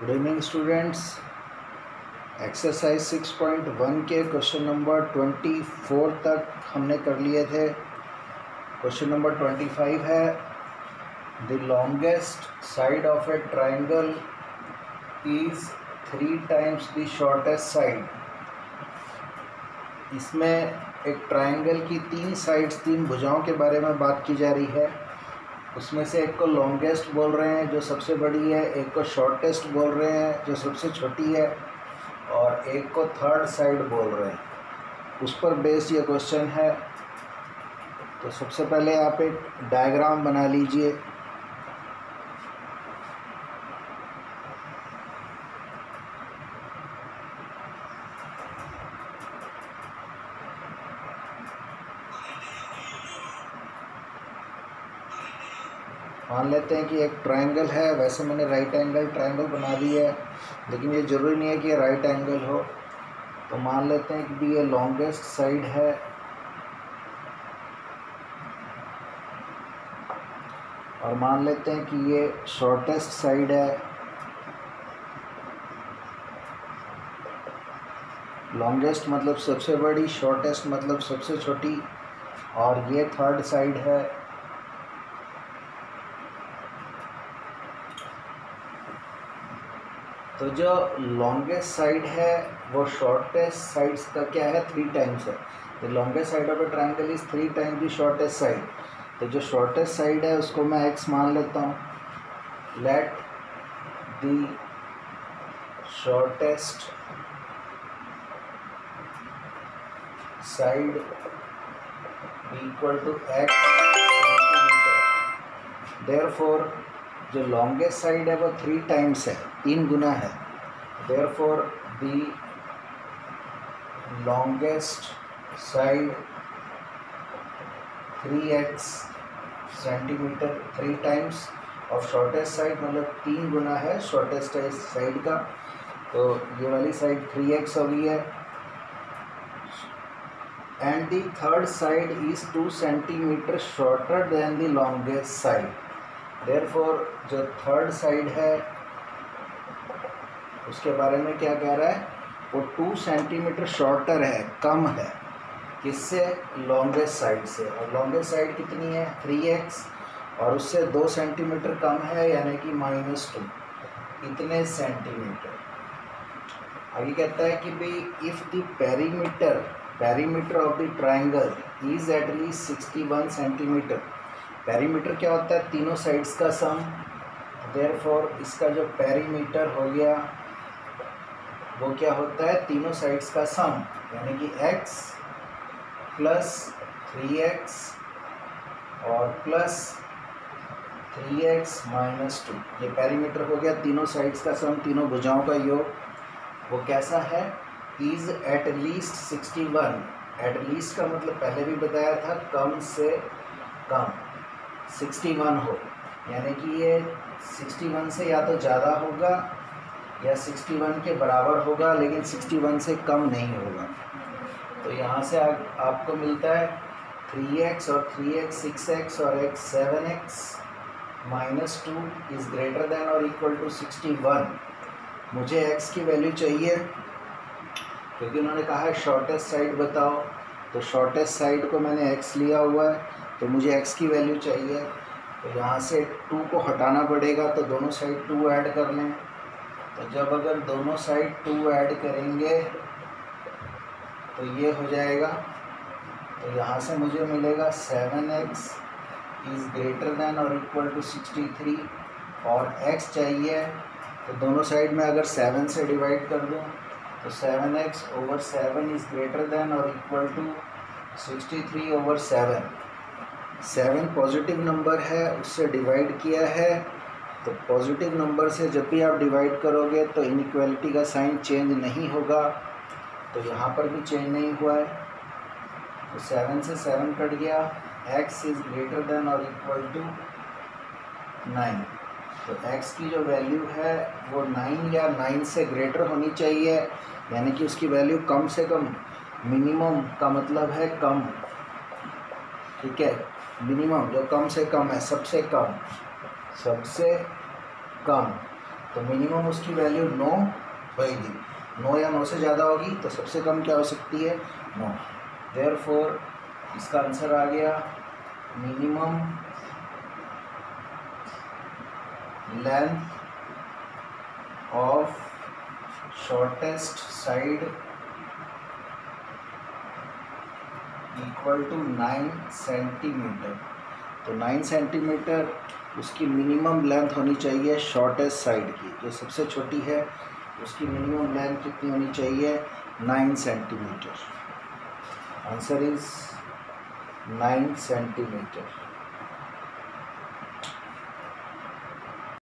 Good evening students. Exercise 6.1 के question number 24 तक हमने कर लिए थे। क्वेश्चन नंबर 25 है, the longest side of A triangle is 3 times the shortest side. इसमें एक ट्राइंगल की 3 साइड्स, 3 भुजाओं के बारे में बात की जा रही है। उसमें से एक को लॉन्गेस्ट बोल रहे हैं जो सबसे बड़ी है, एक को शॉर्टेस्ट बोल रहे हैं जो सबसे छोटी है, और एक को थर्ड साइड बोल रहे हैं। उस पर बेस्ड ये क्वेश्चन है। तो सबसे पहले आप एक डायग्राम बना लीजिए। मान लेते हैं कि एक ट्रायंगल है। वैसे मैंने राइट एंगल ट्रायंगल बना दी है, लेकिन ये ज़रूरी नहीं है कि ये राइट एंगल हो। तो मान लेते हैं कि ये लॉन्गेस्ट साइड है और मान लेते हैं कि ये शॉर्टेस्ट साइड है। लॉन्गेस्ट मतलब सबसे बड़ी, शॉर्टेस्ट मतलब सबसे छोटी, और ये थर्ड साइड है। तो जो लॉन्गेस्ट साइड है वो शॉर्टेस्ट साइड्स का क्या है, 3 टाइम्स है। The longest side of A triangle is 3 times the shortest side. तो जो शॉर्टेस्ट साइड है उसको मैं x मान लेता हूँ। Let the shortest side equal to x centimetre. Therefore जो लॉन्गेस्ट साइड है वो 3 टाइम्स है, 3 गुना है। Therefore the longest side 3x centimetre, 3 times of shortest side, मतलब 3 गुना है शॉर्टेस्ट साइड का। तो ये वाली साइड 3x हो गई है। And the third side is 2 centimetre shorter than the longest side. Therefore जो थर्ड साइड है उसके बारे में क्या कह रहा है, वो 2 सेंटीमीटर शॉर्टर है, कम है। किससे? लॉन्गेस्ट साइड से। और लॉन्गेस्ट साइड कितनी है? 3x, और उससे 2 सेंटीमीटर कम है, यानी कि -2, इतने सेंटीमीटर। आगे कहता है कि भाई if the perimeter of the triangle is at least 61 centimetre. Perimeter क्या होता है? तीनों साइड्स का सम। देयरफॉर इसका जो पेरीमीटर हो गया वो क्या होता है? तीनों साइड्स का सम, यानी कि x प्लस 3x और प्लस 3x माइनस 2। ये पेरीमीटर हो गया, तीनों साइड्स का सम, तीनों भुजाओं का योग। वो कैसा है? Is at least 61। At least का मतलब पहले भी बताया था, कम से कम 61 हो, यानी कि ये 61 से या तो ज़्यादा होगा या 61 के बराबर होगा, लेकिन 61 से कम नहीं होगा। तो यहाँ से आपको मिलता है 3x और 3x 6x और x 7x minus 2 is greater than और इक्वल टू 61। मुझे x की वैल्यू चाहिए क्योंकि उन्होंने कहा है शॉर्टेस्ट साइड बताओ। तो शॉर्टेस्ट साइड को मैंने x लिया हुआ है, तो मुझे x की वैल्यू चाहिए। तो यहाँ से 2 को हटाना पड़ेगा, तो दोनों साइड 2 ऐड कर लें। तो जब अगर दोनों साइड 2 ऐड करेंगे तो ये हो जाएगा। तो यहाँ से मुझे मिलेगा 7x इज़ ग्रेटर देन और इक्वल टू 63, और x चाहिए। तो दोनों साइड में अगर 7 से डिवाइड कर दूँ तो 7x over 7 is greater than और equal to 63 over 7। 7 positive number है, उससे डिवाइड किया है। तो पॉजिटिव नंबर से जब भी आप डिवाइड करोगे तो इनइक्वालिटी का साइन चेंज नहीं होगा। तो यहाँ पर भी चेंज नहीं हुआ है। तो 7 से 7 कट गया। x इज़ ग्रेटर देन और इक्वल टू 9। तो x की जो वैल्यू है वो 9 या 9 से ग्रेटर होनी चाहिए, यानी कि उसकी वैल्यू कम से कम, मिनिमम का मतलब है कम, ठीक है। मिनिमम जो कम से कम है, सबसे कम तो मिनिमम उसकी वैल्यू 9 होगी। 9 या 9 से ज़्यादा होगी तो सबसे कम क्या हो सकती है, 9। देयरफॉर इसका आंसर आ गया minimum length of shortest side equal to 9 centimetre. तो 9 सेंटीमीटर उसकी मिनिमम लेंथ होनी चाहिए शॉर्टेस्ट साइड की, जो सबसे छोटी है उसकी मिनिमम लेंथ कितनी होनी चाहिए, 9 सेंटीमीटर। Answer is 9 centimetre.